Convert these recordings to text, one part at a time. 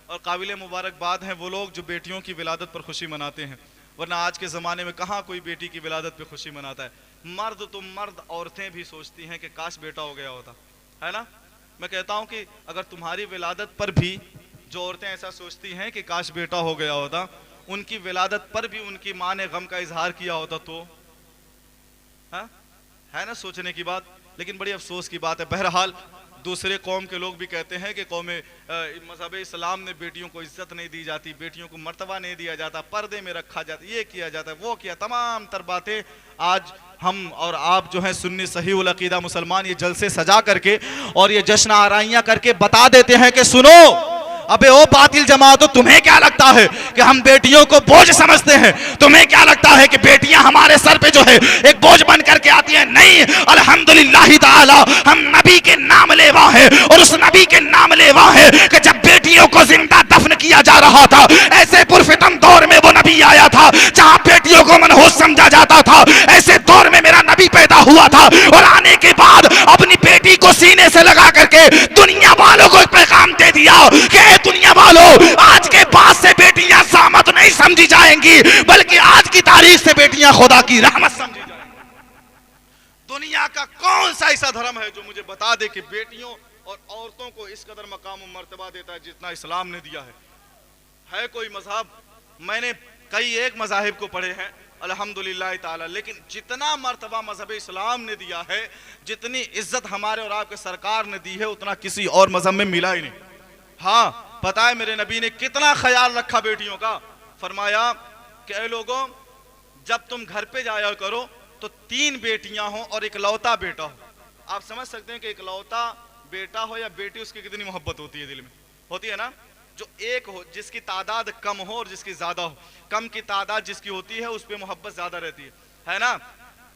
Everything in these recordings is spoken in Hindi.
और काबिल मुबारकबाद हैं वो लोग जो बेटियों की विलादत पर खुशी मनाते हैं, वरना आज के ज़माने में कहाँ कोई बेटी की विलादत पर खुशी मनाता है। मर्द तो मर्द, औरतें भी सोचती हैं कि काश बेटा हो गया होता, है ना। मैं कहता हूँ कि अगर तुम्हारी विलादत पर भी जो औरतें ऐसा सोचती हैं कि काश बेटा हो गया होता, उनकी विलादत पर भी उनकी माँ ने गम का इजहार किया होता तो है ना सोचने की बात। लेकिन बड़ी अफसोस की बात है। बहरहाल दूसरे कौम के लोग भी कहते हैं कि कौम मज़हब इस्लाम में बेटियों को इज्जत नहीं दी जाती, बेटियों को मर्तबा नहीं दिया जाता, पर्दे में रखा जाता, ये किया जाता है, वो किया, तमाम तर बातें आज हम और आप जो है सुन्नी सही उल अकीदा मुसलमान ये जलसे सजा करके और ये जश्न आराइयाँ करके बता देते हैं कि सुनो अबे ओ बातिल जमात, तो तुम्हें क्या लगता है कि हम बेटियों को बोझ समझते हैं? तुम्हें क्या लगता है कि बेटियां हमारे सर पे जो है एक बोझ बन करके आती हैं? नहीं, अल्हम्दुलिल्लाह ताला हम नबी के नाम लेवा है, और उस नबी के नाम लेवा है कि जब बेटियों को जिंदा दफन किया जा रहा था, ऐसे पुरफितन दौर में वो नबी आया था जहां बेटियों को मनहूस समझा जाता था। ऐसे दौर में मेरा नबी पैदा हुआ था और आने के बाद अपनी बेटी को सीने से लगा करके दुनिया वालों को पैगाम दे दिया कि दुनिया वालों, आज के बाद से बेटियां सामत नहीं समझी जाएंगी, बल्कि आज की तारीख से बेटियां खुदा की रहमत समझी जाएंगी। दुनिया का कौन सा ऐसा धर्म है जो मुझे बता दे कि बेटियों और औरतों को इस कदर मकाम और मर्तबा देता है जितना इस्लाम ने दिया है कोई मजहब? मैंने कई एक मजाहिब को पढ़े हैं अल्हम्दुलिल्लाह ताला, लेकिन जितना मर्तबा मजहब इस्लाम ने दिया है, जितनी इज्जत हमारे और आपके सरकार ने दी है, उतना किसी और मजहब में मिला ही नहीं। हाँ, पता है मेरे नबी ने कितना ख्याल रखा बेटियों का। फरमाया कि ऐ लोगों, जब तुम घर पे जाया करो तो 3 बेटियां हो और इकलौता बेटा हो। आप समझ सकते हैं कि इकलौता बेटा हो या बेटी, उसकी कितनी मोहब्बत होती है, दिल में होती है ना। जो एक हो, जिसकी तादाद कम हो और जिसकी ज्यादा हो, कम की तादाद जिसकी होती है उस पर मोहब्बत ज्यादा रहती है ना।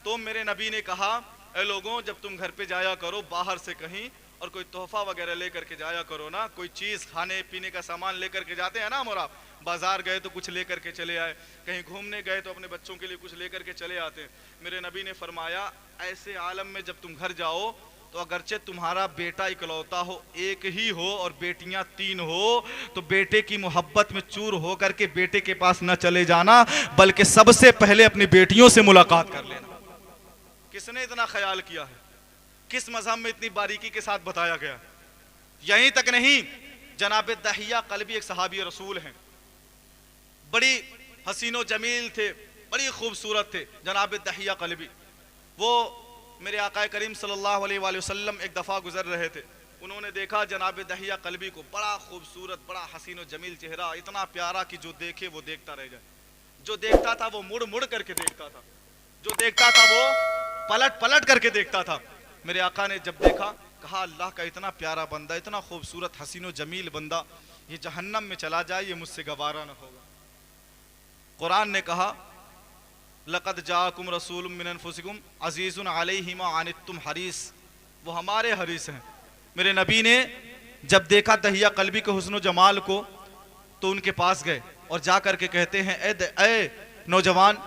तो मेरे नबी ने कहा, ऐ लोगों, जब तुम घर पे जाया करो बाहर से कहीं और कोई तोहफा वगैरह लेकर के जाया करो ना, कोई चीज़ खाने पीने का सामान लेकर के जाते हैं ना। और आप बाजार गए तो कुछ लेकर के चले आए, कहीं घूमने गए तो अपने बच्चों के लिए कुछ लेकर के चले आते हैं। मेरे नबी ने फरमाया, ऐसे आलम में जब तुम घर जाओ तो अगरचे तुम्हारा बेटा इकलौता हो, एक ही हो, और बेटियां 3 हो, तो बेटे की मोहब्बत में चूर हो करके बेटे के पास न चले जाना, बल्कि सबसे पहले अपनी बेटियों से मुलाकात कर लेना। किसने इतना ख्याल किया है? किस मजहब में इतनी बारीकी के साथ बताया गया? यहीं तक नहीं, जनाब दहिया कल्बी एक सहाबी रसूल हैं, बड़ी हसीनो जमील थे, बड़ी खूबसूरत थे जनाब दहिया कल्बी। वो मेरे आका करीम सल्लल्लाहु अलैहि वसल्लम एक दफ़ा गुजर रहे थे, उन्होंने देखा जनाब दहिया कल्बी को, बड़ा खूबसूरत, बड़ा हसीनो जमील चेहरा, इतना प्यारा कि जो देखे वो देखता रह जाए। जो देखता था वो मुड़ मुड़ करके देखता था, जो देखता था वो पलट पलट करके देखता था। मेरे आका ने जब देखा, कहा अल्लाह का इतना प्यारा बंदा, इतना खूबसूरत हसीनो जमील बंदा ये जहन्नम में चला जाए, ये मुझसे गवारा न होगा। कुरान ने कहा, लक़द जाअकुम रसूलुम मिन अनफुसिकुम अज़ीज़ुन अलैहि मा अनित्तुम हरीस, वो हमारे हरीस हैं। मेरे नबी ने जब देखा दहिया कल्बी के हुस्न जमाल को तो उनके पास गए और जा करके कहते हैं, ए नौजवान,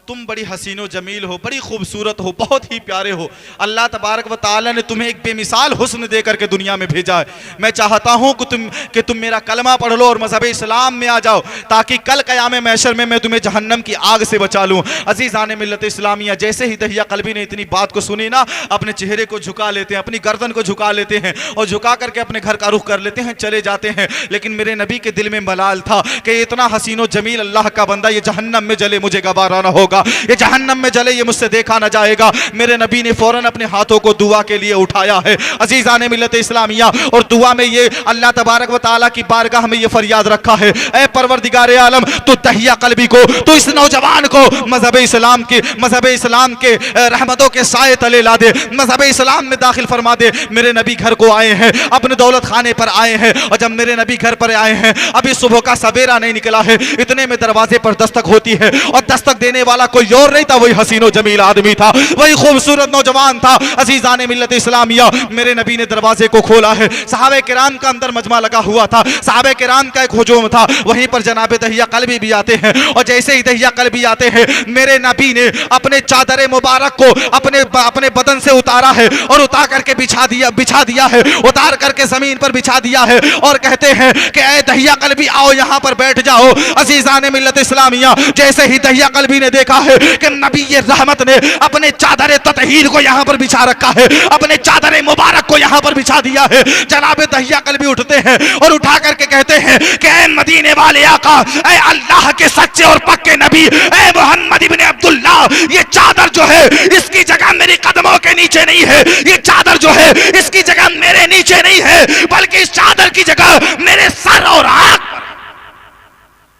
तुम बड़ी हसीनो जमील हो, बड़ी खूबसूरत हो, बहुत ही प्यारे हो, अल्लाह तबारक व तआला ने तुम्हें एक बेमिसाल हुस्न दे करके दुनिया में भेजा है। मैं चाहता हूँ कि तुम मेरा कलमा पढ़ लो और मज़हब इस्लाम में आ जाओ, ताकि कल क़याम महशर में मैं तुम्हें जहन्नम की आग से बचा लूँ। अज़ीज़ान मिल्लत इस्लामिया, जैसे ही दहिया कल्बी ने इतनी बात को सुनी ना, अपने चेहरे को झुका लेते हैं, अपनी गर्दन को झुका लेते हैं और झुका करके अपने घर का रुख कर लेते हैं, चले जाते हैं। लेकिन मेरे नबी के दिल में मलाल था कि इतना हसीनो जमील अल्लाह का बंदा ये जहन्नम में जले, मुझे गवारा न होगा, ये जहन्नम में जले, ये मुझसे देखा ना जाएगा। मेरे नबी ने फौरन अपने हाथों को दुआ के लिए उठाया है अजीज़ान मिल्लत इस्लामिया, और दुआ में ये अल्लाह तबारक व तआला की बारगाह में ये फरियाद रखा है, ऐ परवरदिगार आलम, तो दहिया कल्बी को, तो इस नौजवान को मज़हब इस्लाम के रहमतों के साए तले ला दे, मज़हब इस्लाम में दाखिल फरमा दे। मेरे नबी घर को आए हैं, अपने दौलत खाने पर आए हैं, और जब मेरे नबी घर पर आए हैं, अभी सुबह का सवेरा नहीं निकला है, इतने में दरवाजे पर दस्तक होती है, और दस्तक देने वाला वाला कोई और नहीं था, वही हसीनो जमील आदमी था, वही खूबसूरत नौजवान था। अजीजान मिल्लत इस्लामिया, मेरे नबी ने दरवाजे को खोला है। सहाबे किराम का अंदर मजमा लगा हुआ था, सहाबे किराम का एक हुजूम था। वहीं पर जनाब दहिया कल्बी भी आते हैं और जैसे ही दहिया कल्बी आते हैं, मेरे नबी ने अपने चादर मुबारक को अपने बदन से उतारा है और उतार करके बिछा दिया है, उतार करके जमीन पर बिछा दिया है और कहते हैं कि ऐ दहिया कल्बी आओ यहाँ पर बैठ जाओ। अजीजान मिल्लत इस्लामिया, जैसे ही दहिया कल्बी ने देखा है कि नबी ये रहमत ने अपने चादर ततहीर को यहाँ पर बिछा रखा है, अपने चादर मुबारक को यहाँ पर बिछा दिया है, जनाब दहिया कल्बी उठते हैं और उठा करके कहते हैं कि ऐ मदीने वाले आका, ऐ अल्लाह के सच्चे और पक्के नबी, ऐ मोहम्मद इब्ने अब्दुल्लाह, ये चादर जो है इसकी जगह मेरी कदमों के नीचे नहीं है, ये चादर जो है इसकी जगह मेरे नीचे नहीं है, बल्कि इस चादर की जगह मेरे सर और आंख पर।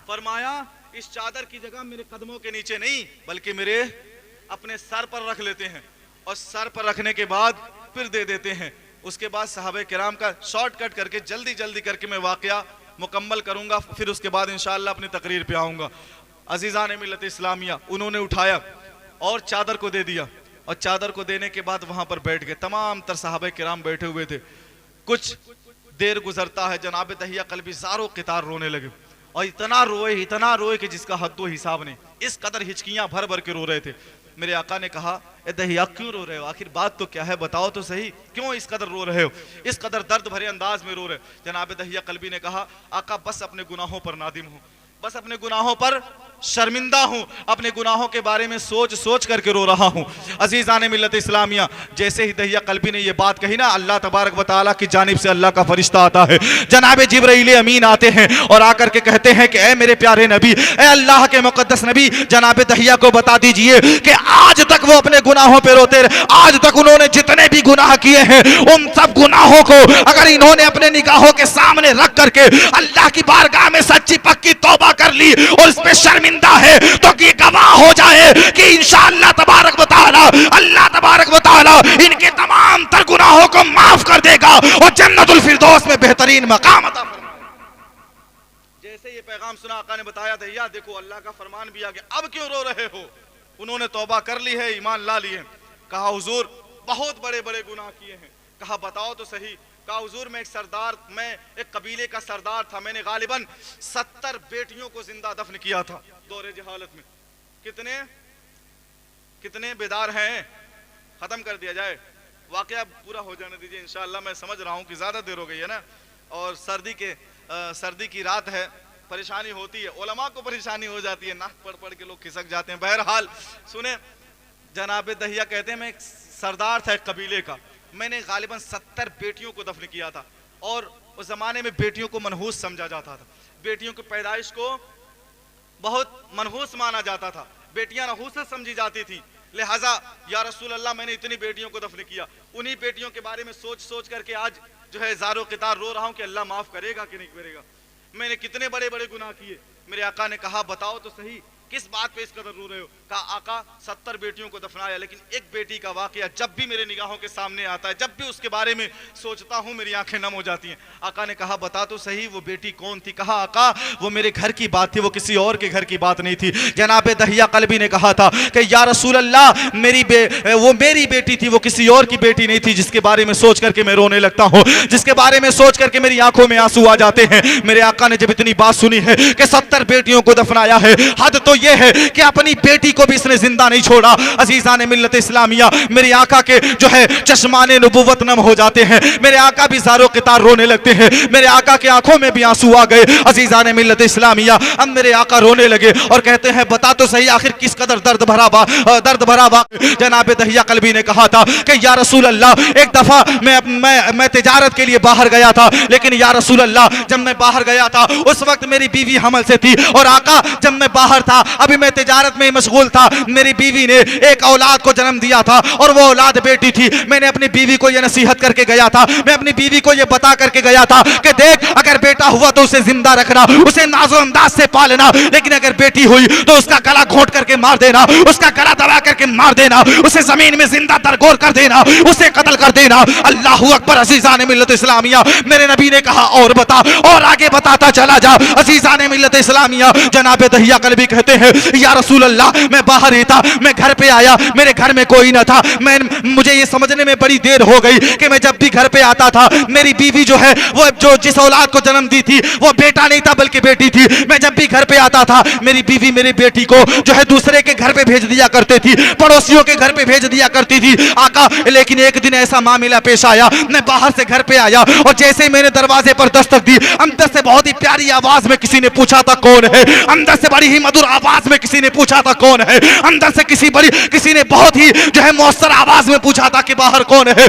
फरमाया इस चादर की जगह मेरे कदमों के नीचे नहीं, बल्कि मेरे अपने सर पर रख लेते हैं और सर पर रखने के बाद फिर दे देते हैं। उसके बाद सहाबे किराम का शॉर्टकट करके जल्दी करके मैं वाकया मुकम्मल करूंगा, फिर उसके बाद इंशाअल्लाह अपनी तकरीर पे आऊंगा। अजीज़ान मिल्लत इस्लामिया, उन्होंने उठाया और चादर को दे दिया और चादर को देने के बाद वहां पर बैठ गए। तमाम तर सहाबे किराम बैठे हुए थे। कुछ देर गुजरता है, जनाब दहिया कल्बी ज़ारो क़ितार रोने लगे और इतना रोए कि जिसका हद्दो हिसाब नहीं। इस कदर हिचकियां भर भर के रो रहे थे। मेरे आका ने कहा, ए दहिया क्यों रो रहे हो, आखिर बात तो क्या है, बताओ तो सही, क्यों इस कदर रो रहे हो, इस कदर दर्द भरे अंदाज में रो रहे हो। जनाब दहिया कल्बी ने कहा, आका बस अपने गुनाहों पर नादिम हूँ, बस अपने गुनाहों पर शर्मिंदा हूं, अपने गुनाहों के बारे में सोच करके रो रहा हूं। अजीज़ान मिल्लत इस्लामिया, जैसे ही दहिया कल्बी ने ये बात कही ना, अल्लाह तबारक व तआला की जानिब से अल्लाह का फरिश्ता आता है, जनाब जिब्राइल अमीन आते हैं और आकर के कहते हैं कि ऐ मेरे प्यारे नबी, ऐ अल्लाह के मुकद्दस नबी, जनाब दहिया को बता दीजिए कि आज तक वो अपने गुनाहों पे रोते रहे, आज तक उन्होंने जितने भी गुनाह किए हैं उन सब गुनाहों को अगर इन्होंने अपने निगाहों के सामने रख करके अल्लाह की बारगाह में सच्ची पक्की तौबा कर ली और इस पे शर्मिंदा है, तो कि गवाह हो जाए कि इंशाअल्लाह तबारक व तआला, अल्लाह तबारक व तआला इनके तमाम तर गुनाहों को माफ कर देगा और जन्नतुल फिरदौस में बेहतरीन मकाम अता फरमाएगा। जैसे ये पैगाम सुना, आका ने बताया, दहिया देखो अल्लाह का फरमान भी आ गया, अब क्यों रो रहे हो, उन्होंने तौबा कर ली है, ईमान ला लिए। कहा हुजूर बहुत बड़े बड़े गुनाह किए हैं। कहा बताओ तो सही। कहा हुजूर मैं एक कबीले का सरदार था, मैंने गालिबन 70 बेटियों को जिंदा दफन किया था दौरे जहालत में। कितने बेदार हैं, खत्म कर दिया जाए, वाकया पूरा हो जाने दीजिए इंशाअल्लाह। मैं समझ रहा हूँ कि ज्यादा देर हो गई है ना, और सर्दी की रात है, परेशानी होती है, उलमा को परेशानी हो जाती है, नाक पढ़ के लोग खिसक जाते हैं। बहरहाल सुने, जनाब दहिया कहते हैं मैं एक सरदार था एक कबीले का, मैंने गालिबन 70 बेटियों को दफन किया था, और उस जमाने में बेटियों को मनहूस समझा जाता था, बेटियों की पैदाइश को बहुत मनहूस माना जाता था, बेटियां नहूसत समझी जाती थी। लिहाजा या रसूल अल्लाह मैंने इतनी बेटियों को दफन किया, उन्हीं बेटियों के बारे में सोच करके आज जो है ज़ारो क़ितार रो रहा हूं कि अल्लाह माफ करेगा कि नहीं करेगा, मैंने कितने बड़े बड़े गुनाह किए। मेरे आका ने कहा बताओ तो सही किस बात पे इस कदर रो रहे हो। कहा आका 70 बेटियों को दफनाया, लेकिन एक बेटी का वाकया जब भी मेरे निगाहों के सामने आता है, जब भी उसके बारे में सोचता हूँ मेरी आंखें नम हो जाती हैं। आका ने कहा बता तो सही वो बेटी कौन थी। कहा आका वो मेरे घर की बात थी, वो किसी और के घर की बात नहीं थी। जनाब दहिया कल्बी ने कहा था कि या रसूल अल्लाह वो मेरी बेटी थी, वो किसी और की बेटी नहीं थी, जिसके बारे में सोच करके मैं रोने लगता हूँ, जिसके बारे में सोच करके मेरी आंखों में आंसू आ जाते हैं। मेरे आका ने जब इतनी बात सुनी है कि 70 बेटियों को दफनाया है, हद तो ये है कि अपनी बेटी को भी इसने जिंदा नहीं छोड़ा। अजीज़ान मिल्लत इस्लामिया, मेरे आका के जो है चश्माने नबुव्वत नम हो जाते हैं, मेरे आका भी ज़ारो क़ितार रोने लगते हैं, मेरे आका के आंखों में भी आंसू आ गए। अजीज़ान मिल्लत इस्लामिया, अब मेरे आका रोने लगे और कहते हैं बता तो सही आखिर किस कदर दर्द भरा वाक़या। जनाब दहिया कल्बी ने कहा था कि या रसूल अल्लाह एक दफा मैं तिजारत के लिए बाहर गया था, लेकिन या रसूल अल्लाह जब मैं बाहर गया था उस वक्त मेरी बीवी हमल से थी, और आका जब मैं बाहर था अभी मैं तिजारत में मशगूल था, मेरी बीवी ने एक औलाद को जन्म दिया था और वो औलाद बेटी थी। मैंने अपनी बीवी को ये नसीहत करके गया था, मैं अपनी बीवी को ये बता करके गया था कि देख अगर बेटा हुआ तो उसे जिंदा रखना, उसे नाज़ो अंदाज से पालना, लेकिन अगर बेटी हुई तो उसका गला घोंट करके मार देना, उसका गला दबा करके मार देना, उसे जमीन में जिंदा दरगोर कर देना, उसे कत्ल कर देना। अल्लाहू अकबर। अजीज़ान मिल्लत इस्लामिया, मेरे नबी ने कहा और बता, और आगे बताता चला जा। अजीज़ान मिल्लत इस्लामिया, जनाब दहिया कल्बी कहते हैं या रसूल अल्लाह मैं बाहर ही था, मैं घर पे आया, मेरे घर में कोई ना था। मुझे ये समझने में बड़ी देर हो गई कि मैं जब भी घर पे आता था मेरी बीवी जो है वो जो जिस औलाद को जन्म दी थी वो बेटा नहीं था बल्कि बेटी थी। मैं जब भी घर पे आता था मेरी बीवी मेरी बेटी को जो है दूसरे के घर पे भेज दिया करती थी, पड़ोसियों के घर पे भेज दिया करती थी आका। लेकिन एक दिन ऐसा मामला पेश आया, मैं बाहर से घर पे आया और जैसे ही मैंने दरवाजे पर दस्तक दी, अंदर से बहुत ही प्यारी आवाज में किसी ने पूछा था कौन है, अंदर से बड़ी ही मधुर आवाज में किसी ने पूछा था कौन है, अंदर से किसी ने बहुत ही जो है मौसर आवाज में पूछा था कि बाहर कौन है।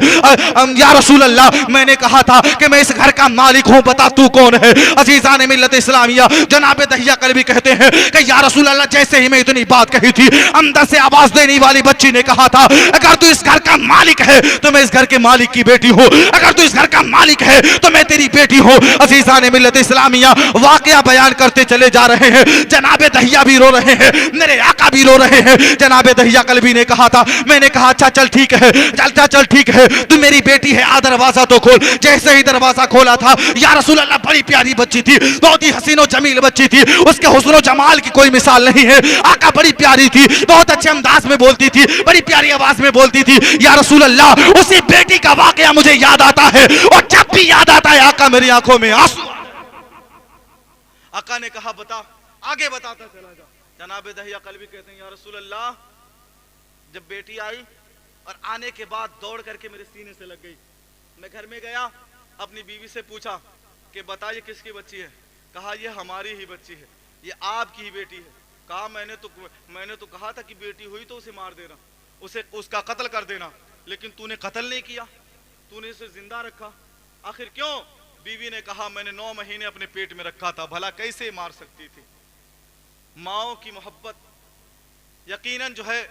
या रसूल अल्लाह मैंने कहा था कि मैं इस घर का मालिक हूं, बता तू कौन है। अजीजान मिल्लत इस्लामिया जनाब दहिया कल्बी कहते हैं कि या रसूल अल्लाह जैसे ही मैं इतनी बात कही थी अंदर से आवाज देने वाली बच्ची ने कहा था अगर तू इस घर का मालिक है तो मैं इस घर के मालिक की बेटी हूं, अगर तू इस घर का मालिक है तो मैं तेरी बेटी हूं। अजीजान मिल्लत इस्लामिया वाकया बयान करते चले जा रहे हैं, जनाब दहिया भी रो रहे हैं, मेरे आका भी रो रहे हैं। जनाब दहिया कल्बी ने कहा था, मैंने कहा अच्छा चल ठीक है, चल ठीक है, तू मेरी बेटी है, आ दरवाजा तो खोल। जैसे ही दरवाजा खोला था या रसूल अल्लाह बड़ी प्यारी बच्ची थी, बहुत ही हसीनो जमील बच्ची थी, उसके हुस्नो जमाल की कोई मिसाल नहीं है। आका बड़ी प्यारी थी, बहुत अच्छे अंदाज में बोलती थी, बड़ी प्यारी आवाज में बोलती थी। या रसूल अल्लाह उसी बेटी का वाकया मुझे याद आता है और जब भी याद आता है आका मेरी आंखों में आंसू। आका ने कहा बता, आगे बताता चला जा। जनाब दहिया कल्बी कहते हैं या रसूल अल्लाह जब बेटी आई और आने के बाद दौड़ करके मेरे सीने से लग गई, मैं घर में गया, अपनी बीवी से पूछा कि बता ये किसकी बच्ची है। कहा ये हमारी ही बच्ची है, ये आपकी ही बेटी है। कहा मैंने तो कहा था कि बेटी हुई तो उसे मार देना, उसे उसका कत्ल कर देना, लेकिन तूने कत्ल नहीं किया, तूने इसे जिंदा रखा, आखिर क्यों। बीवी ने कहा मैंने 9 महीने अपने पेट में रखा था, भला कैसे मार सकती थी। माओ की मोहब्बत यकीनन जो है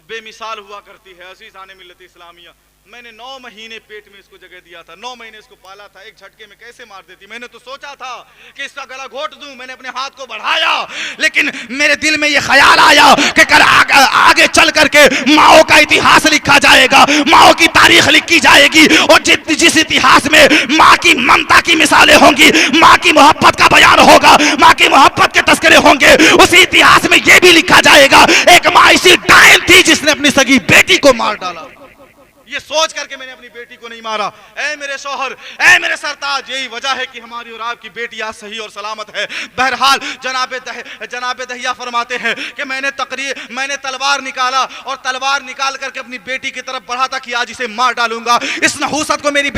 बेमिसाल हुआ करती है। अज़ीज़ान मिल्लत इस्लामिया मैंने 9 महीने पेट में इसको जगह दिया था, 9 महीने इसको पाला था, एक झटके में कैसे मार देती। मैंने तो सोचा था कि इसका गला घोट दूं, मैंने अपने हाथ को बढ़ाया, लेकिन मेरे दिल में यह ख्याल आया कि कल आगे चल करके माओ का इतिहास लिखा जाएगा, माओ की तारीख लिखी जाएगी और जिस इतिहास में माँ की ममता की मिसालें होंगी, माँ की मोहब्बत का बयान होगा, माँ की मोहब्बत के तस्करे होंगे, उसी इतिहास में यह भी लिखा जाएगा एक माँ ऐसी डायन थी जिसने अपनी सगी बेटी को मार डाला। ये सोच करके मैंने अपनी बेटी को नहीं मारा। ऐ मेरे शौहर, ऐ मेरे सरताज, यही वजह है कि हमारी और आपकी बेटी आज सही और सलामत है। बहरहाल जनाब दहिया फरमाते हैं कि मैंने तलवार निकाला और तलवार निकाल करके अपनी बेटी की तरफ बढ़ा था कि आज इसे मार डालूंगा। इस नहूसत को मेरी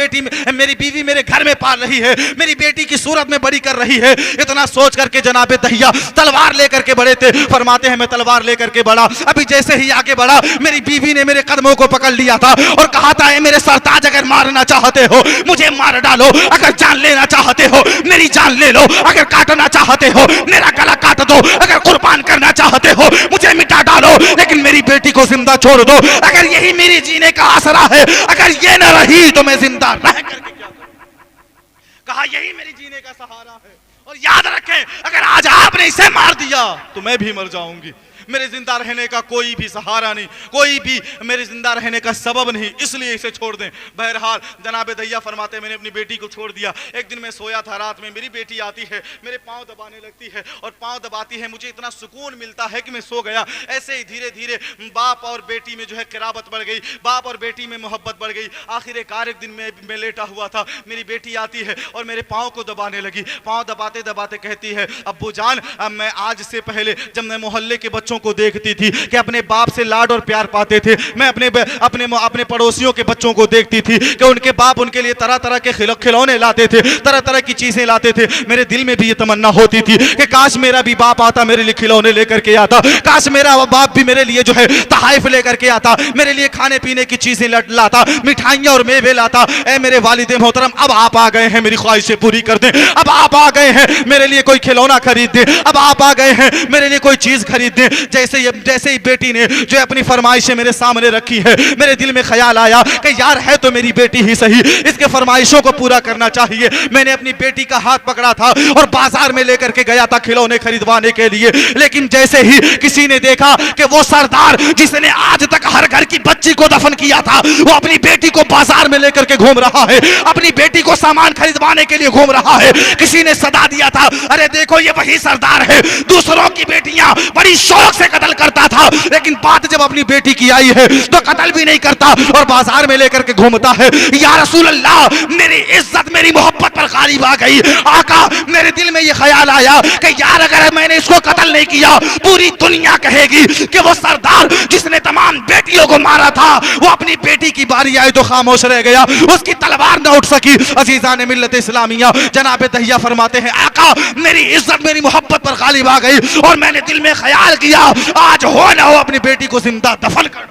बीवी मेरे घर में पाल रही है, मेरी बेटी की सूरत में बड़ी कर रही है। इतना सोच करके जनाब दहिया तलवार लेकर के बढ़े थे। फरमाते हैं मैं तलवार लेकर के बढ़ा, अभी जैसे ही आगे बढ़ा मेरी बीवी ने मेरे कदमों को पकड़ लिया था और कहा था मेरे सरताज अगर मारना चाहते हो मुझे मार डालो, अगर जान लेना चाहते हो मेरी जान ले लो, अगर काटना चाहते हो मेरा गला काट दो, अगर कुर्बान करना चाहते हो मुझे मिटा डालो, लेकिन मेरी बेटी को जिंदा छोड़ दो। अगर यही मेरी जीने का आसरा है, अगर ये न रही तो मैं जिंदा रह करके क्या करूं। कहा यही मेरी जीने का सहारा है और याद रखें अगर आज आपने इसे मार दिया तो मैं भी मर जाऊंगी। मेरे जिंदा रहने का कोई भी सहारा नहीं, कोई भी मेरे जिंदा रहने का सबब नहीं, इसलिए इसे छोड़ दें। बहरहाल जनाब दहिया फरमाते हैं मैंने अपनी बेटी को छोड़ दिया। एक दिन मैं सोया था, रात में मेरी बेटी आती है, मेरे पाँव दबाने लगती है और पाँव दबाती है, मुझे इतना सुकून मिलता है कि मैं सो गया। ऐसे ही धीरे धीरे बाप और बेटी में जो है किराबत बढ़ गई, बाप और बेटी में मोहब्बत बढ़ गई। आखिरकार एक दिन मैं लेटा हुआ था, मेरी बेटी आती है और मेरे पाँव को दबाने लगी। पाँव दबाते दबाते कहती है अब्बू जान मैं आज से पहले जब मैं मोहल्ले के बच्चों को देखती थी कि अपने बाप से लाड और प्यार पाते थे, मैं अपने पड़ोसियों के बच्चों को देखती थी कि उनके बाप उनके लिए तरह तरह के खिलौने लाते थे, तरह तरह की चीजें लाते थे। मेरे दिल में भी ये तमन्ना होती थी कि काश मेरा भी बाप आता, मेरे लिए खिलौने लेकर के आता, काश मेरा बाप भी मेरे लिए जो है तहाइफ लेकर के आता, मेरे लिए खाने पीने की चीजें लाता, मिठाइयाँ और मेवे लाता। ऐ मेरे वालिद मोहतरम अब आप आ गए हैं मेरी ख्वाहिशें पूरी कर दें, अब आप आ गए हैं मेरे लिए कोई खिलौना खरीद दे, अब आप आ गए हैं मेरे लिए कोई चीज खरीद दे। जैसे ही बेटी ने जो अपनी फरमाइशें मेरे सामने रखी है, मेरे दिल में ख्याल आया कि यार है तो मेरी बेटी ही सही, इसके फरमाइशों को पूरा करना चाहिए। मैंने अपनी बेटी का हाथ पकड़ा था और बाजार में लेकर के गया था खिलौने खरीदवाने के लिए। लेकिन जैसे ही किसी ने देखा कि वो सरदार जिसने आज तक हर घर की बच्ची को दफन किया था, वो अपनी बेटी को बाजार में लेकर के घूम रहा है, अपनी बेटी को सामान खरीदवाने के लिए घूम रहा है। किसी ने सदा दिया था, अरे देखो ये वही सरदार है, दूसरों की बेटियां बड़ी शौक से कत्ल करता था, लेकिन बात जब अपनी बेटी की आई है तो कत्ल भी नहीं करता और बाजार में लेकर के घूमता है। या रसूल अल्लाह, मेरी इज्जत मेरी मोहब्बत पर गालिब आ गई। आका, मेरे दिल में ये ख्याल आया कि यार अगर मैंने इसको कत्ल नहीं किया, पूरी दुनिया कहेगी कि वो सरदार जिसने तमाम बेटियों को मारा था, वो अपनी बेटी की बारी आई तो खामोश रह गया, उसकी तलवार न उठ सकी। अजीजान मिल्लत इस्लामिया, जनाब दहिया फरमाते हैं, आका मेरी इज्जत मेरी मोहब्बत पर गालिब आ गई और मैंने दिल में ख्याल किया आज हो ना हो अपनी बेटी को जिंदा दफन कर।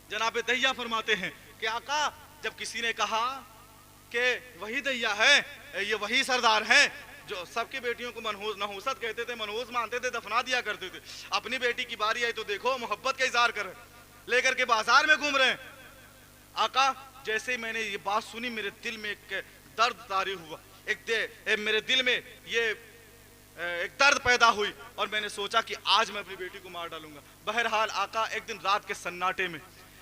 जनाब दहिया फरमाते हैं कि आका जब किसी ने कहा कि वही दहिया है, ये वही सरदार है जो सबकी बेटियों को मनहूस नहूसत कहते थे, मनहूस मानते थे, दफना दिया करते थे, अपनी बेटी की बारी आई तो देखो मोहब्बत का इजहार कर लेकर के बाजार में घूम रहे हैं। आका जैसे ही मैंने ये बात सुनी, मेरे दिल में एक दर्द तारी हुआ, मेरे दिल में ये एक दर्द पैदा हुई और मैंने सोचा कि आज मैं अपनी बेटी को मार डालूंगा। बहरहाल आका एक दिन रात के सन्नाटे में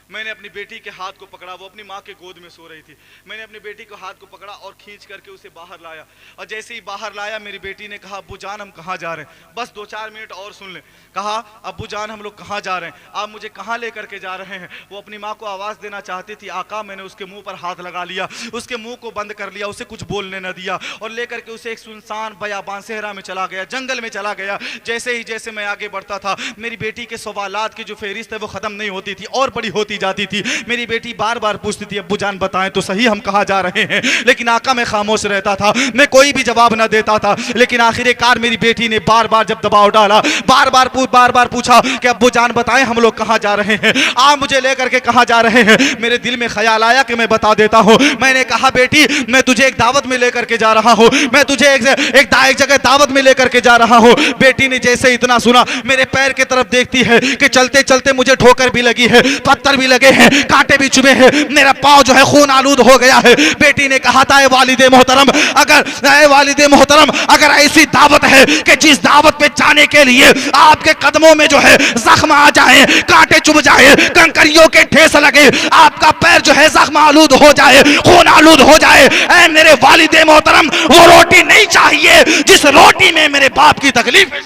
मैंने अपनी बेटी के हाथ को पकड़ा, वो अपनी माँ के गोद में सो रही थी। मैंने अपनी बेटी को हाथ को पकड़ा और खींच करके उसे बाहर लाया और जैसे ही बाहर लाया मेरी बेटी ने कहा, अब्बू जान हम कहाँ जा रहे हैं, बस 2-4 मिनट और सुन लें। कहा, अब्बू जान हम लोग कहाँ जा रहे हैं, आप मुझे कहाँ लेकर के जा रहे हैं। वो अपनी माँ को आवाज़ देना चाहती थी। आका मैंने उसके मुँह पर हाथ लगा लिया, उसके मुँह को बंद कर लिया, उसे कुछ बोलने न दिया और लेकर के उसे एक सुनसान बयाबान सहरा में चला गया, जंगल में चला गया। जैसे मैं आगे बढ़ता था, मेरी बेटी के सवालात की जो फहरिस्त है वो ख़त्म नहीं होती थी और बड़ी होती जाती थी। मेरी बेटी बार बार पूछती थी, अब्बू जान बताएं तो सही हम कहाँ जा रहे हैं। लेकिन आका मैं खामोश रहता था, मैं कोई भी जवाब ना देता था। लेकिन आखिरकार मेरी बेटी ने बार बार जब दबाव डाला, बार बार पूछा कि अब्बू जान बताएं हम लोग कहाँ जा रहे हैं, आप मुझे लेकर के कहाँ जा रहे हैं। मेरे दिल में ख्याल आया कि मैं बता देता हूँ। मैंने कहा, बेटी मैं तुझे एक दावत में लेकर के जा रहा हूँ, मैं तुझे एक जगह दावत में लेकर के जा रहा हूँ। बेटी ने जैसे इतना सुना, मेरे पैर की तरफ देखती है कि चलते चलते मुझे ठोकर भी लगी है, पत्थर भी लगे हैं, कांटे भी चुभे हैं, मेरा पाँव जो है खून आलूद हो गया है। बेटी ने कहा था, वालिदे मोहतरम अगर ऐसी दावत है कि जिस दावत पे जाने के लिए आपके कदमों में जो है जख्म आ जाए, कांटे चुभ जाए, कंकरियों के ठेस लगे, आपका पैर जो है जख्म आलूद हो जाए, खून आलूद हो जाए, ऐ मेरे वालिदे मोहतरम वो रोटी नहीं चाहिए जिस रोटी में मेरे बाप की तकलीफ है।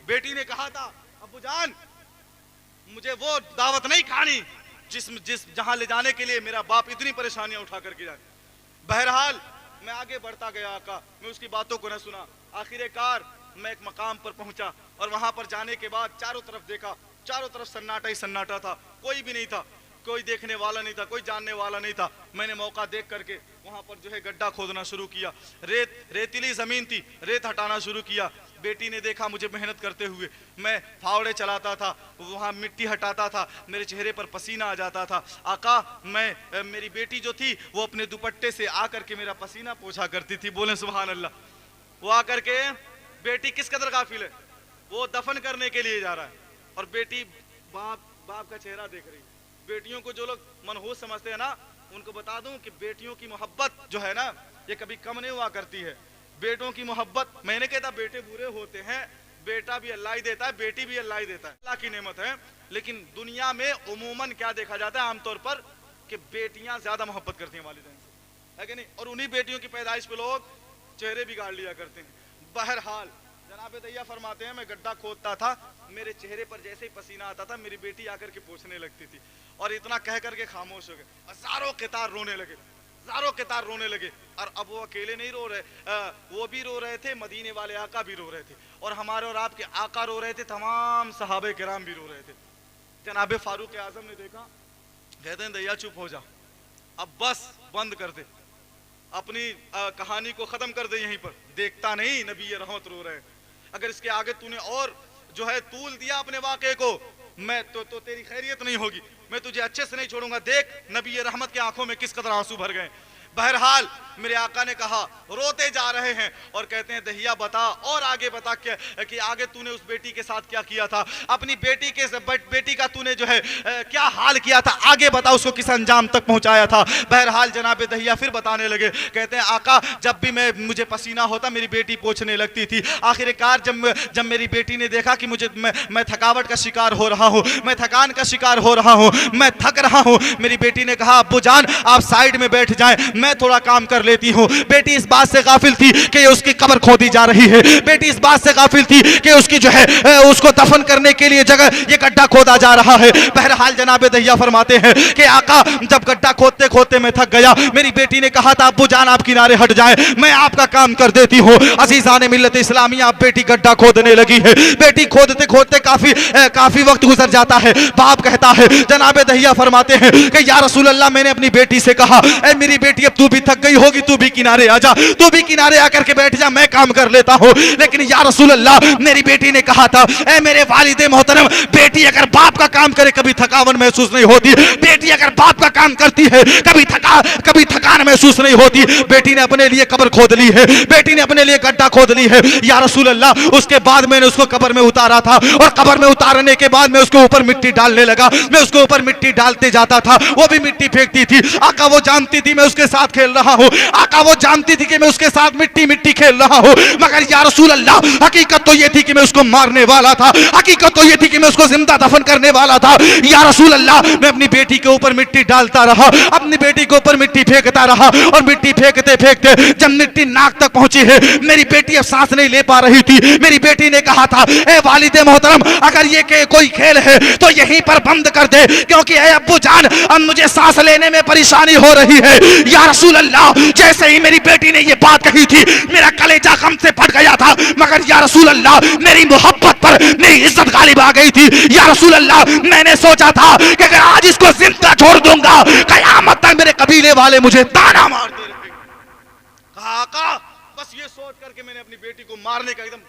बेटी ने कहा था, अब्बू जान मुझे वो दावत नहीं खानी जिस जहां ले जाने के लिए मेरा बाप इतनी परेशानियां उठा करके जाए। बहरहाल मैं आगे बढ़ता गया आका, मैं उसकी बातों को न सुना। आखिरकार मैं एक मकाम पर पहुंचा और वहां पर जाने के बाद चारों तरफ देखा, चारों तरफ सन्नाटा ही सन्नाटा था, कोई भी नहीं था, कोई देखने वाला नहीं था, कोई जानने वाला नहीं था। मैंने मौका देख करके वहां पर जो है गड्ढा खोदना शुरू किया, रेतीली जमीन थी, रेत हटाना शुरू किया। बेटी ने देखा मुझे मेहनत करते हुए, मैं फावड़े चलाता था, वहाँ मिट्टी हटाता था, मेरे चेहरे पर पसीना आ जाता था। आका मेरी बेटी जो थी वो अपने दुपट्टे से आकर के मेरा पसीना पोंछा करती थी। बोले सुभान अल्लाह। वो आकर के, बेटी किस कदर गाफिल है, वो दफन करने के लिए जा रहा है और बेटी बाप का चेहरा देख रही। बेटियों को जो लोग मनहूस समझते हैं ना, उनको बता दूं कि बेटियों की मोहब्बत जो है ना, ये कभी कम नहीं हुआ करती है। बेटों की मोहब्बत, मैंने कहता बेटे बुरे होते हैं, बेटा भी अल्लाह ही देता है, बेटी भी अल्लाह ही देता है, अल्लाह की नेमत है। लेकिन दुनिया में उमूमन क्या देखा जाता है आमतौर पर कि बेटियां ज्यादा मोहब्बत करती हैं वालिदैन से, है कि नहीं, और उन्हीं बेटियों की पैदाइश पे लोग चेहरे बिगाड़ लिया करते हैं। बहरहाल जनाब दैया फरमाते हैं, मैं गड्ढा खोदता था, मेरे चेहरे पर जैसे ही पसीना आता था मेरी बेटी आकर के पोंछने लगती थी और इतना कह करके खामोश हो गए। हजारों कितार रोने लगे, हजारों कितार रोने लगे। और अब वो अकेले नहीं रो रहे, वो भी रो रहे थे, मदीने वाले आका भी रो रहे थे, और हमारे और आपके आका रो रहे थे, तमाम सहाबे किराम भी रो रहे थे। जनाब फारूक आजम ने देखा, कहते हैं दैया चुप हो जा, अब बस बंद कर दे, अपनी कहानी को खत्म कर दे यहीं पर। देखता नहीं नबी रहमत रो रहे हैं, अगर इसके आगे तूने और जो है तूल दिया अपने वाक़े को, मैं तो तेरी खैरियत नहीं होगी, मैं तुझे अच्छे से नहीं छोड़ूंगा। देख नबी रहमत के आंखों में किस कदर आंसू भर गए। बहरहाल मेरे आका ने कहा, रोते जा रहे हैं और कहते हैं दहिया बता और आगे बता क्या कि आगे तूने उस बेटी के साथ क्या किया था, अपनी बेटी का तूने जो है क्या हाल किया था, आगे बता, उसको किस अंजाम तक पहुंचाया था। बहरहाल जनाब दहिया फिर बताने लगे, कहते हैं आका जब भी मुझे पसीना होता मेरी बेटी पोंछने लगती थी। आखिरकार जब मेरी बेटी ने देखा कि मैं थकावट का शिकार हो रहा हूँ, मैं थकान का शिकार हो रहा हूँ, मैं थक रहा हूँ, मेरी बेटी ने कहा अब्बू जान आप साइड में बैठ जाएं, मैं थोड़ा काम कर लेती हूँ। बेटी इस बात से गाफिल थी कि उसकी कब्र खोदी जा रही है, बेटी इस बात से गाफिल थी कि उसकी जो है उसको दफन करने के लिए जगह ये गड्ढा खोदा जा रहा है। बहरहाल जनाब दहिया फरमाते हैं कि आका जब गड्ढा खोदते खोदते मैं थक गया, मेरी बेटी ने कहा था अब्बू जान आप किनारे हट जाएं, मैं आपका काम कर देती हूँ। अजीज़ान मिल्लत इस्लामिया बेटी गड्ढा खोदने लगी है, बेटी खोदते खोदते काफी वक्त गुजर जाता है। बाप कहता है, जनाब दहिया फरमाते हैं कि या रसूल अल्लाह मैंने अपनी बेटी से कहा ऐ मेरी बेटी अब तू भी थक गई होगी, तू भी किनारे आ जा, तू भी किनारे आकर के बैठ जा, मैं काम कर लेता हूँ। लेकिन या रसूल अल्लाह मेरी बेटी ने कहा था ऐ मेरे वालिद मोहतरम, बेटी अगर बाप का काम करे कभी थकावट महसूस नहीं होती, बेटी अगर बाप का काम करती है कभी थकान महसूस नहीं होती। बेटी ने अपने लिए कब्र खोद ली है, बेटी ने अपने लिए गड्ढा खोद ली है। या रसूल अल्लाह उसके बाद मैंने उसको कब्र में उतारा था और कब्र में उतारने के बाद मैं उसके ऊपर मिट्टी डालने लगा, मैं उसके ऊपर मिट्टी डालते जाता था, वो भी मिट्टी फेंकती थी। आका वो जानती थी मैं उसके साथ खेल रहा हूँ, आका वो जानती थी कि मैं उसके साथ मिट्टी खेल रहा हूँ, मगर या रसूल अल्लाह हकीकत तो ये थी कि मैं उसको मारने वाला था, हकीकत तो ये थी कि मैं उसको जिंदा दफन करने वाला था। या रसूल अल्लाह मैं अपनी बेटी के ऊपर मिट्टी डालता रहा, अपनी बेटी के ऊपर मिट्टी फेंकता रहा और मिट्टी फेंकते फेंकते जब मिट्टी नाक तक पहुंची है, मेरी बेटी अब सांस नहीं ले पा रही थी। मेरी बेटी ने कहा था ए वालिदे मोहतरम अगर ये कोई खेल है तो यहीं पर बंद कर दे, क्योंकि ए अब्बू जान अब मुझे सांस लेने में परेशानी हो रही है। या रसूल अल्लाह जैसे ही मेरी बेटी ने ये बात कही थी मेरा कलेजा गम से फट गया था, मगर या रसूल अल्लाह मेरी मोहब्बत पर मेरी इज्जत गालिब आ गई थी। या रसूल अल्लाह मैंने सोचा था कि अगर आज इसको जिंदा छोड़ दूंगा कयामत तक मेरे कबीले वाले मुझे ताना मारते रहेंगे। कहा आका बस ये सोच करके मैंने अपनी बेटी को मारने का एकदम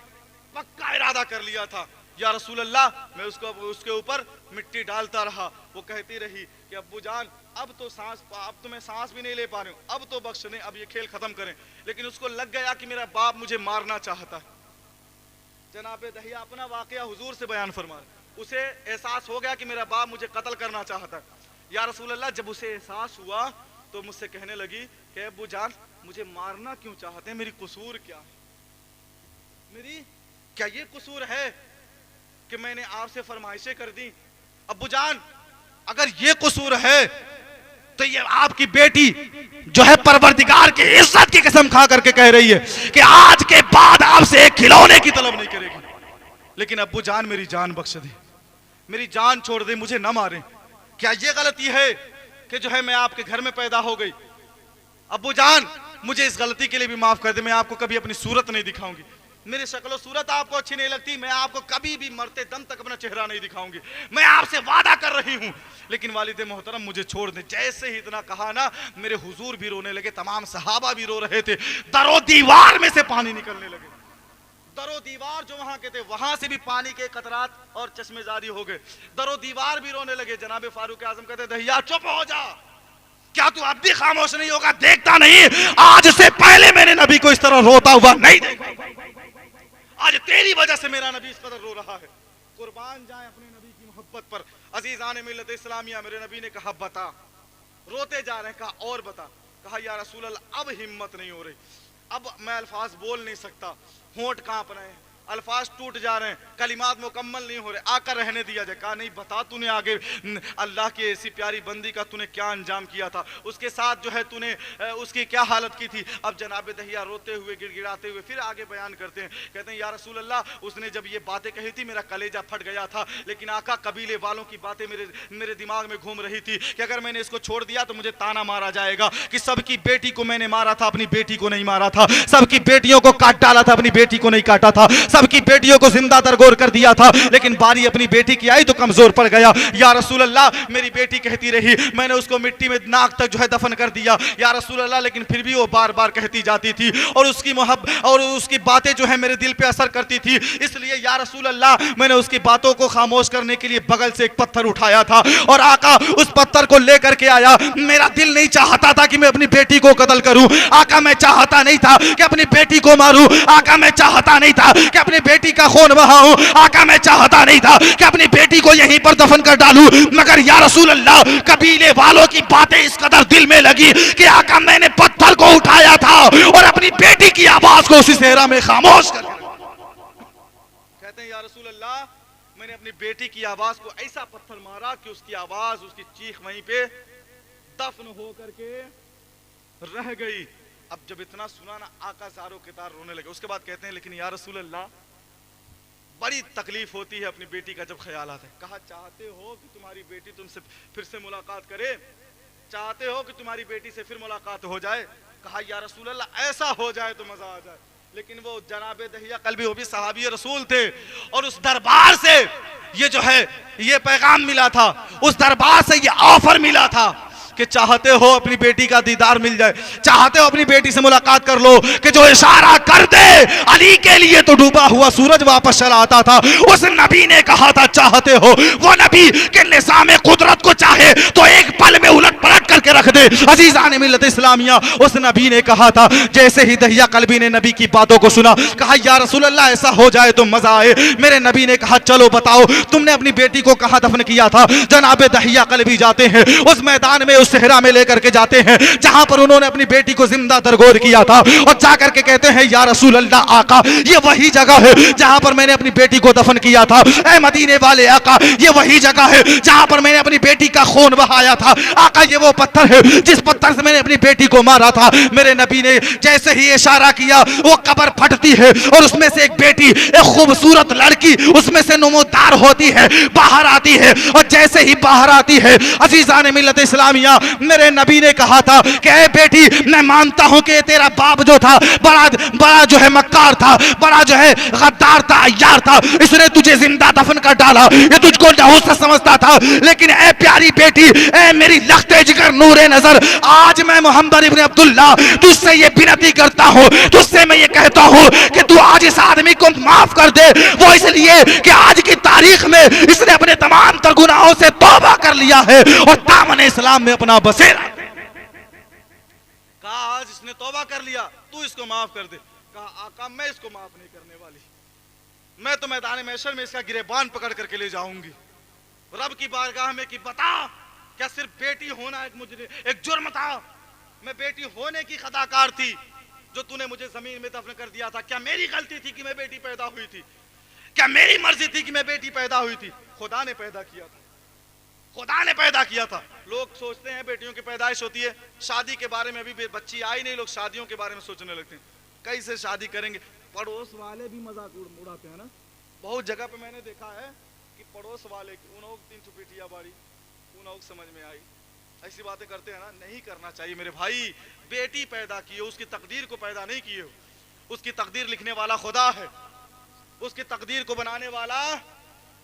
पक्का इरादा कर लिया था। या रसूल अल्लाह मैं उसके ऊपर मिट्टी डालता रहा, वो कहती रही कि अब्बू जान अब तो मैं सांस भी नहीं ले पा रही हूँ, अब तो बख्श दें, अब ये खेल खत्म करें। लेकिन उसको लग गया कि मेरा बाप मुझे मारना चाहता है। जनाब दहिया अपना वाकया हुजूर से बयान फरमा, उसे एहसास हो गया कि मेरा बाप मुझे कत्ल करना चाहता है। या रसूल अल्लाह जब उसे एहसास हुआ तो मुझसे कहने लगी कि अब्बू जान मुझे मारना क्यों चाहते हैं, मेरी कसूर क्या है, मेरी क्या ये कसूर है कि मैंने आपसे फरमाइशें कर दी। अब्बू जान अगर ये कसूर है तो ये आपकी बेटी जो है परवरदिगार की इज्जत की कसम खा करके कह रही है कि आज के बाद आपसे एक खिलौने की तलब नहीं करेगी। लेकिन अब्बू जान मेरी जान बख्श दे, मेरी जान छोड़ दे, मुझे न मारे। क्या ये गलती है कि जो है मैं आपके घर में पैदा हो गई? अब्बू जान मुझे इस गलती के लिए भी माफ कर दे, मैं आपको कभी अपनी सूरत नहीं दिखाऊंगी, मेरी शक्ल सूरत आपको अच्छी नहीं लगती, मैं आपको कभी भी मरते दम तक अपना चेहरा नहीं दिखाऊंगी, मैं आपसे वादा कर रही हूं। लेकिन वालिद मोहतरम मुझे छोड़ दे। जैसे ही इतना कहा ना मेरे हुजूर भी रोने लगे, तमाम सहाबा भी रो रहे थे, दरो दीवार में से पानी निकलने लगे, दरो दीवार जो वहां के थे वहां से भी पानी के कतरात और चश्मेजारी हो गए, दरो दीवार भी रोने लगे। जनाब फारूक आजम कहते दहिया चुप हो जा, क्या तू अब भी खामोश नहीं होगा? देखता नहीं आज से पहले मैंने नबी को इस तरह रोता हुआ नहीं देखा, आज तेरी वजह से मेरा नबी इस कदर रो रहा है। कुर्बान जाए अपने नबी की मोहब्बत पर। अजीजान मिल्लत इस्लामिया मेरे नबी ने कहा बता, रोते जा रहे हैं, कहा और बता। कहा या रसूल अल्लाह अब हिम्मत नहीं हो रही, अब मैं अल्फाज बोल नहीं सकता, होंठ कांप रहे हैं, अल्फाज टूट जा रहे हैं, कलिमात मुकम्मल नहीं हो रहे, आकर रहने दिया जाए। कहा नहीं बता तूने आगे अल्लाह की ऐसी प्यारी बंदी का तूने क्या अंजाम किया था, उसके साथ जो है तूने उसकी क्या हालत की थी। अब जनाब दहिया रोते हुए गिड़गिड़ाते हुए फिर आगे बयान करते हैं, कहते हैं या रसूल अल्लाह उसने जब ये बातें कही थी मेरा कलेजा फट गया था, लेकिन आका कबीले वालों की बातें मेरे दिमाग में घूम रही थी कि अगर मैंने इसको छोड़ दिया तो मुझे ताना मारा जाएगा कि सबकी बेटी को मैंने मारा था, अपनी बेटी को नहीं मारा था, सबकी बेटियों को काट डाला था, अपनी बेटी को नहीं काटा था, सबकी बेटियों को जिंदा दरगोर कर दिया था, लेकिन बारी अपनी बेटी की आई तो कमजोर पड़ गया। या रसूल अल्लाह, मेरी बेटी कहती रही, मैंने उसको मिट्टी में नाक तक जो है दफन कर दिया या रसूल अल्लाह, लेकिन फिर भी वो बार बार कहती जाती थी और उसकी मोहब्बत और उसकी बातें जो है मेरे दिल पे असर करती थी। इसलिए या रसूल अल्लाह, मैंने उसकी बातों को खामोश करने के लिए बगल से एक पत्थर उठाया था और आका उस पत्थर को लेकर के आया। मेरा दिल नहीं चाहता था कि मैं अपनी बेटी को कत्ल करूं आका, मैं चाहता नहीं था कि अपनी बेटी को मारूं आका, मैं चाहता नहीं था कि अपनी बेटी का खून बहाऊं आका, मैं चाहता नहीं था कि अपनी बेटी को यहीं पर दफन कर डालूं, मगर या रसूल अल्लाह, कबीले वालों की बातें इस कदर दिल में लगी कि आका मैंने पत्थर को उठाया था और अपनी बेटी की आवाज को उसी सेहरा में खामोश कर। कहते हैं या रसूल अल्लाह, मैंने अपनी बेटी की आवाज को ऐसा पत्थर मारा कि उसकी आवाज, उसकी चीख वहीं पे दफन हो करके रह गई। अब जब इतना सुना ना, आका ज़ारो के तार रोने लगे। उसके बाद कहते हैं लेकिन या रसूल अल्लाह, बड़ी तकलीफ होती है अपनी बेटी का जब ख्याल आता है। कहा चाहते हो कि तुम्हारी बेटी तुमसे फिर से मुलाकात करे, चाहते हो कि तुम्हारी बेटी से फिर मुलाकात हो जाए। कहा या रसूल अल्लाह, ऐसा हो जाए तो मजा आ जाए। लेकिन वो जनाबे दहिया कल्बी, वो भी सहाबी रसूल थे और उस दरबार से ये जो है ये पैगाम मिला था, उस दरबार से ये ऑफर मिला था कि चाहते हो अपनी बेटी का दीदार मिल जाए, चाहते हो अपनी बेटी से मुलाकात कर लो, कि जो इशारा कर दे अली के लिए तो डूबा हुआ सूरज वापस चला आता था। उस नबी ने कहा था चाहते हो, वो नबी के निज़ाम कुदरत को चाहे तो एक पल में उलट पलट करके रख दे। अजीज़ान मिल्लत इस्लामिया, उस नबी ने कहा था, जैसे ही दहिया कल्बी ने नबी की बातों को सुना, कहा या रसूल अल्लाह, ऐसा हो जाए तो मजा आए। मेरे नबी ने कहा चलो बताओ तुमने अपनी बेटी को कहां दफन किया था। जनाबे दहिया कल्बी जाते हैं उस मैदान में, उस सहरा में लेकर के जाते हैं जहां पर उन्होंने अपनी बेटी को जिंदा दरगोर किया था, और जाकर के कहते हैं या रसूल अल्लाह आका, ये वही जगह है जहां पर मैंने अपनी बेटी को दफन किया था। ऐ मदीने वाले आका, ये वही जगह है जहां पर मैंने अपनी बेटी का खून बहाया था। आका ये वो पत्थर है जिस पत्थर से मैंने अपनी बेटी को मारा था। मेरे नबी ने जैसे ही इशारा किया, वो कब्र फटती है और उसमें से एक बेटी, एक खूबसूरत लड़की उसमें से नमोदार होती है, बाहर आती है। और जैसे ही बाहर आती है, अजीज़ान मिल्लत इस्लामिया, मेरे नबी ने कहा था कि ऐ बेटी, मैं मानता हूं कि तेरा बाप जो था बड़ा जो है मक्कार था, बड़ा जो है गद्दार था, अय्यार था, इसने तुझे जिंदा दफन कर डाला, ये तुझको नहुस समझता था। लेकिन ऐ प्यारी बेटी, ऐ मेरी लख्ते जिगर नूरे नजर, आज मैं मोहम्मद इब्न अब्दुल्ला तुझसे ये विनती करता हूं, तुझसे मैं ये कहता हूं कि तू आज इस आदमी को माफ कर दे। वो इसलिए कि आज की तारीख में इसने अपने तमाम तर गुनाहों से तौबा कर लिया है और दामन इस्लाम में अपना बसेरा। कहा आज इसने तौबा कर लिया, तू इसको माफ कर दे। कहा आका मैं इसको माफ नहीं करने वाली, मैं तो मैदान महशर में इसका गिरेबान पकड़ करके ले जाऊंगी रब की बारगाह में कि बता, क्या सिर्फ बेटी होना एक जुर्म था? मैं बेटी होने की खताकार थी जो तूने मुझे जमीन में दफन कर दिया था। क्या मेरी गलती थी कि मैं बेटी पैदा हुई थी? क्या मेरी मर्जी थी कि मैं बेटी पैदा हुई थी? खुदा ने पैदा किया था, खुदा ने पैदा किया था। लोग सोचते हैं बेटियों की पैदाइश होती है, शादी के बारे में अभी बच्ची आई नहीं, लोग शादियों के बारे में सोचने लगते हैं कैसे शादी करेंगे। पड़ोस वाले भी मजाक उड़ाते हैं ना, बहुत जगह पे मैंने देखा है कि पड़ोस वाले उन्होंने 300 पिटिया बारी उन्होंने समझ में आई, ऐसी बातें करते हैं ना, नहीं करना चाहिए मेरे भाई। बेटी पैदा की हो, उसकी तकदीर को पैदा नहीं किए हो, उसकी तकदीर लिखने वाला खुदा है, उसकी तकदीर को बनाने वाला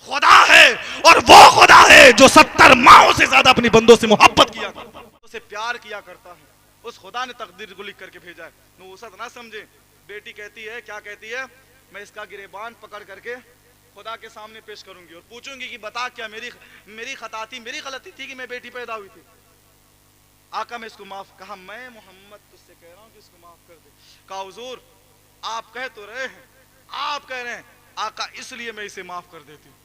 खुदा है, और वो खुदा है जो 70 माओं से ज्यादा अपनी बंदों से मोहब्बत किया करता है, उसे प्यार किया करता है। उस खुदा ने तकदीर को लिख करके भेजा है, नुसरत ना समझे। बेटी कहती है, क्या कहती है, मैं इसका गिरेबान पकड़ करके खुदा के सामने पेश करूंगी और पूछूंगी कि बता क्या मेरी खता थी, मेरी गलती थी कि मैं बेटी पैदा हुई थी? आका मैं इसको माफ। कहा मैं मोहम्मद तुझसे कह रहा हूं कि इसको माफ कर दे। कहा हुजूर आप कह तो रहे हैं, आप कह रहे हैं आका इसलिए मैं इसे माफ कर देती हूँ,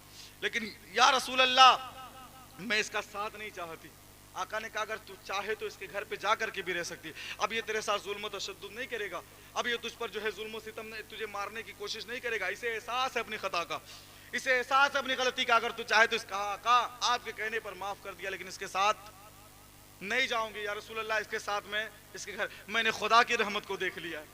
लेकिन या रसूल अल्लाह मैं इसका साथ नहीं चाहती। आका ने कहा अगर तू चाहे तो इसके घर पे जा करके भी रह सकती है। अब ये तेरे साथ जुल्म तशद्दुद नहीं करेगा, अब ये तुझ पर जो है जुल्म सितम तुझे मारने की कोशिश नहीं करेगा। इसे एहसास है अपनी खता का, इसे एहसास है अपनी गलती का। अगर तू चाहे तो इसका आका आपके कहने पर माफ कर दिया, लेकिन इसके साथ नहीं जाऊंगी या रसूल अल्लाह, इसके साथ मैं इसके घर, मैंने खुदा की रहमत को देख लिया है,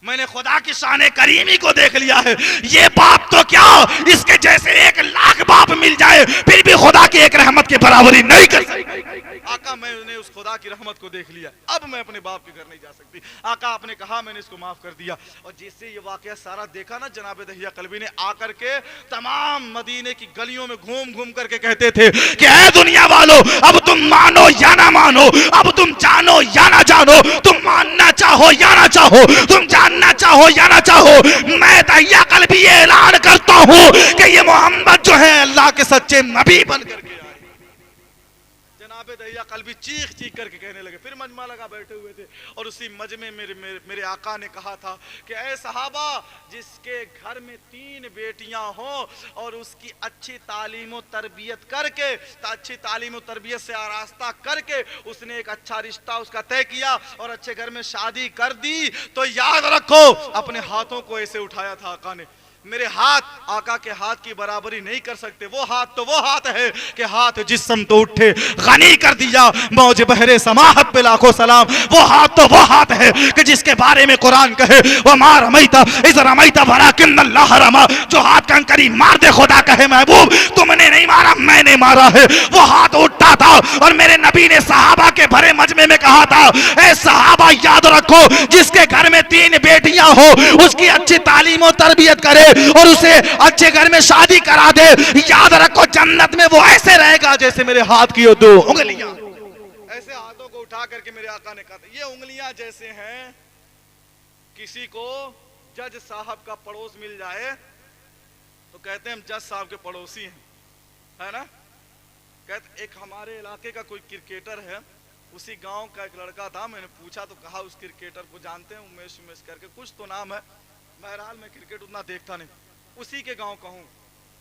मैंने खुदा की शान करीमी को देख लिया है। ये बाप तो क्या, इसके जैसे 1,00,000 बाप मिल जाए फिर भी खुदा की एक रहमत की बराबरी नहीं कर सकती। आका मैंने उस खुदा की रहमत को देख लिया, अब मैं अपने बाप के घर नहीं जा सकती। आका आपने कहा, मैंने इसको माफ कर दिया। और जिससे ये वाकया सारा देखा ना, जनाब दहिया कल्बी ने आकर के तमाम मदीने की गलियों में घूम घूम करके कहते थे कि ऐ दुनिया वालों, अब तुम मानो या ना मानो, अब तुम जानो या ना जानो, तुम मानना चाहो या ना चाहो, तुम जानना चाहो या ना चाहो, मैं दहिया कल्बी ये ऐलान करता हूं कि ये मोहम्मद जो है अल्लाह के सच्चे नबी बन करके आए। जनाब दहिया कल्बी चीख चीख करके कहने लगे। फिर मजमा लगा बैठे हुए थे और उसी मजमे मेरे आका ने कहा था कि ऐ सहाबा, जिसके घर में 3 बेटियां हों और उसकी अच्छी तालीम और तरबियत करके, अच्छी तालीम और तरबियत से आरास्ता करके उसने एक अच्छा रिश्ता उसका तय किया और अच्छे घर में शादी कर दी, तो याद रखो, अपने हाथों को ऐसे उठाया था आका ने। मेरे हाथ आका के हाथ की बराबरी नहीं कर सकते। वो हाथ तो वो हाथ है कि हाथ जिस्म तो उठे गनी कर दिया, मौज बहरे समाहत पे लाखों सलाम। वो हाथ तो वो हाथ है कि जिसके बारे में कुरान कहे वो मार रमैता इस रमैता वलाकिन अल्लाह रमा। जो हाथ कंकरी मार दे, खुदा कहे महबूब तुमने नहीं मारा, मैंने मारा है। वो हाथ उठता था और मेरे नबी ने सहाबा के भरे मजमे में कहा था, ऐ सहाबा याद रखो, जिसके घर में 3 बेटियां हो उसकी अच्छी तालीम और तरबियत करे और उसे अच्छे घर में शादी करा दे, याद रखो जन्नत में वो ऐसे रहेगा जैसे मेरे हाथ की 2 उंगलियां। ऐसे हाथों को उठा करके मेरे आका ने कहा, ये उंगलियां जैसे हैं, किसी को जज साहब का पड़ोस मिल जाए तो कहते हैं हम जज साहब के पड़ोसी हैं, है ना। कहते एक हमारे इलाके का कोई क्रिकेटर है, उसी गांव का एक लड़का था, मैंने पूछा तो कहा उस क्रिकेटर को जानते हैं, उमेश उमेश करके कुछ तो नाम है। बहरहाल मैं क्रिकेट उतना देखता नहीं, उसी के गांव का हूं।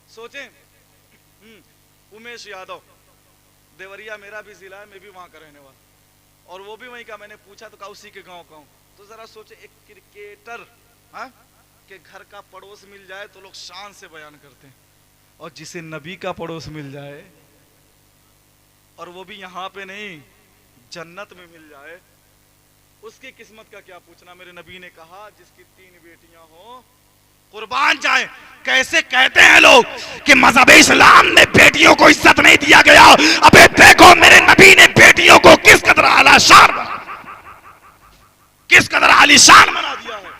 सोचें, उमेश यादव, देवरिया मेरा भी जिला है, मैं भी वहां का रहने वाला, और वो भी वहीं का। मैंने पूछा तो कहा उसी के गांव का हूं। तो जरा सोचे, एक क्रिकेटर के घर का पड़ोस मिल जाए तो लोग शान से बयान करते हैं, और जिसे नबी का पड़ोस मिल जाए और वो भी यहाँ पे नहीं जन्नत में मिल जाए, उसकी किस्मत का क्या पूछना। मेरे नबी ने कहा, जिसकी 3 बेटियां हो कुर्बान जाए। कैसे कहते हैं लोग कि मजहब इस्लाम में बेटियों को इज्जत नहीं दिया गया। अबे देखो, मेरे नबी ने बेटियों को किस कदर आलीशान बना, किस कदर आलीशान बना दिया है,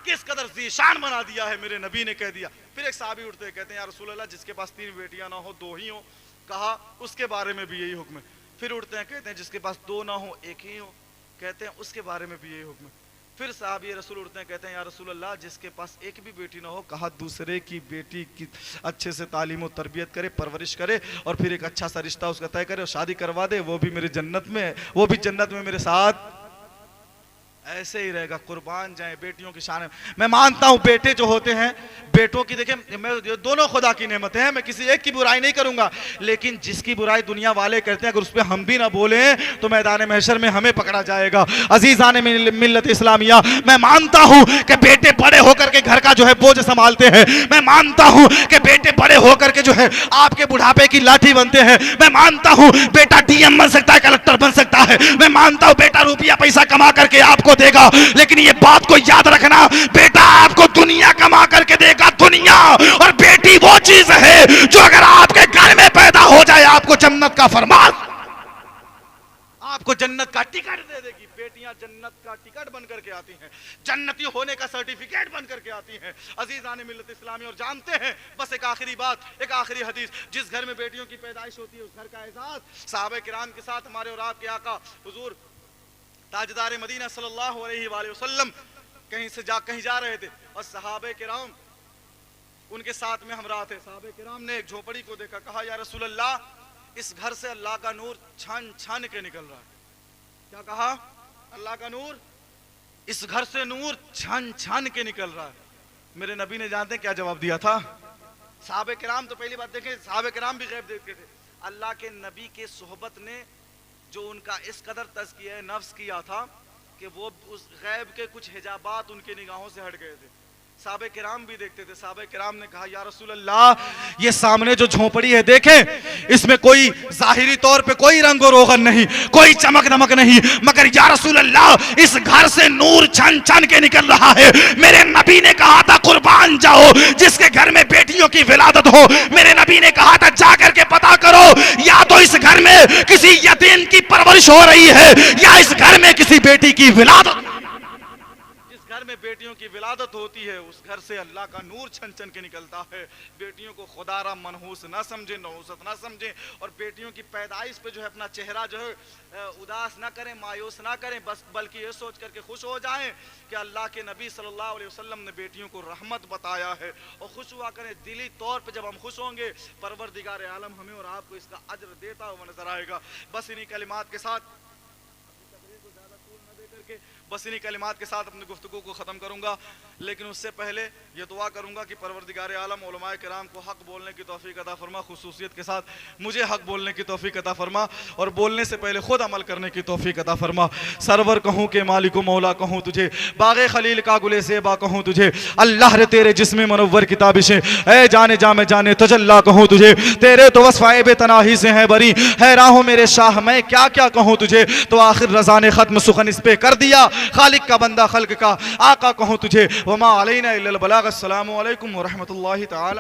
किस कदर जीशान बना दिया है, मेरे नबी ने कह दिया। फिर एक साहबी उठते हैं, कहते हैं या रसूल अल्लाह, जिसके पास 3 बेटियां ना हो 2 ही हो, कहा उसके बारे में भी यही हुक्म है। फिर उठते हैं, कहते हैं जिसके पास 2 ना हो 1 ही हो, कहते हैं उसके बारे में भी यही हुक्म है। फिर साहबी रसूल उठते हैं, कहते हैं या रसूल अल्लाह, जिसके पास 1 भी बेटी ना हो, कहा दूसरे की बेटी की अच्छे से तालीम और तरबियत करे, परवरिश करे और फिर एक अच्छा सा रिश्ता उसका तय करे और शादी करवा दे, वो भी मेरे जन्नत में, वो भी जन्नत में मेरे साथ ऐसे ही रहेगा। कुर्बान जाए बेटियों की शान है। मैं मानता हूं बेटे जो होते हैं, बेटों की देखिए, मैं दोनों खुदा की नेमत है, मैं किसी एक की बुराई नहीं करूंगा, लेकिन जिसकी बुराई दुनिया वाले करते हैं अगर उस पर हम भी ना बोले तो मैदान महशर में हमें पकड़ा जाएगा। अजीजान मिल्लत इस्लामिया, मैं मानता हूं कि बेटे बड़े होकर के घर का जो है बोझ संभालते हैं, मैं मानता हूं कि बेटे बड़े होकर के जो है आपके बुढ़ापे की लाठी बनते हैं, मैं मानता हूं बेटा डीएम बन सकता है, कलेक्टर बन सकता है, मैं मानता हूं बेटा रुपया पैसा कमा करके आपको देगा, लेकिन ये बात को याद रखना, बेटा आपको दुनिया कमा करके देगा, दुनिया। और बेटी वो चीज है जो अगर आपके घर में पैदा हो जाए आपको जन्नत का फरमान, आपको जन्नत का टिकट दे देगी। बेटियां जन्नत का टिकट बन करके आती हैं, जन्नती होने का सर्टिफिकेट बन करके आती हैं। अजीजान मिल्लत इस्लामी, और जानते हैं बस एक आखिरी बात, एक आखिरी हदीस, जिस घर में बेटियों की पैदाइश होती है उस घर का एजाज सहाबा किराम के साथ हमारे और आपके आका हुजूर ताजदार मदीना सल्लल्लाहु अलैहि वसल्लम कहीं जा रहे थे और सहाबे किराम उनके साथ में हमरा थे। सहाबे किराम ने एक झोपड़ी को देखा, कहा या रसूल अल्लाह, इस घर से अल्लाह का नूर छान छान के निकल रहा है। क्या कहा? अल्लाह का नूर, इस घर से नूर छान छान के निकल रहा है। मेरे नबी ने जानते क्या जवाब दिया था? सहाबे किराम तो पहली बात देखें, सहाबे किराम भी गैब देखते थे। अल्लाह के नबी के सोहबत ने जो उनका इस कदर तज़किया नफ्स किया था कि वो उस गैब के कुछ हिजाबात उनके निगाहों से हट गए थे। साहबे किराम भी देखते थे। साहबे किराम ने कहा या रसूल अल्लाह, ये सामने जो झोपड़ी है देखें, इसमें कोई जाहिरी तौर पे कोई रंग और रोगन नहीं, कोई चमक दमक नहीं, मगर या रसूल अल्लाह इस घर से नूर छन छन के निकल रहा है। मेरे नबी ने कहा था कुर्बान जाओ जिसके घर में बेटियों की विलादत हो। मेरे नबी ने कहा था जाकर के पता करो, या तो इस घर में किसी यतीम की परवरिश हो रही है या इस घर में किसी बेटी की विलादत। घर में बेटियों की विलादत होती है उस घर से अल्लाह का नूर छन छन के निकलता है। बेटियों को खुदारा मनहूस ना समझे, नहूसत ना समझे, और बेटियों की पैदाइश पे जो है अपना चेहरा जो है उदास ना करें, मायूस ना करें, बस बल्कि ये सोच करके खुश हो जाएं कि अल्लाह के नबी सल्लल्लाहु अलैहि वसल्लम ने बेटियों को रहमत बताया है। और खुश हुआ करें दिली तौर पे। जब हम खुश होंगे परवरदिगार आलम हमें और आपको इसका अज्र देता हुआ नजर आएगा। बस इन्हीं कलिमात के साथ बस इन्हीं कलिमात के साथ अपनी गुफ्तगू को ख़त्म करूँगा, लेकिन उससे पहले ये दुआ करूँगा कि परवरदिगार आलम उलमाए किराम को हक़ बोलने की तौफीक अता फरमा, खुसूसियत के साथ मुझे हक़ बोलने की तौफीक अता फरमा, और बोलने से पहले ख़ुद अमल करने की तौफीक अता फरमा। सरवर कहूँ के मालिक मौला कहूँ तुझे, बाग़े खलील का गुले सेबा कहूँ तुझे, अल्लाह रे तेरे जिस्म मनव्वर की ताबिशें, ऐ जाने जामे जाने तजल्ला कहूँ तुझे, तेरे तो वस्फ़ाए बेतनाही से हैं बरी, है राहों मेरे शाह मैं क्या क्या कहूँ तुझे। तो आखिर रज़ा ने ख़त्म सुखन इस पे कर दिया, खालिक का बंदा खल्क का आका कहूँ तुझे। वमा अलैना इल्लल बलाग। अस्सलामु अलैकुम व रहमतुल्लाहि तआला।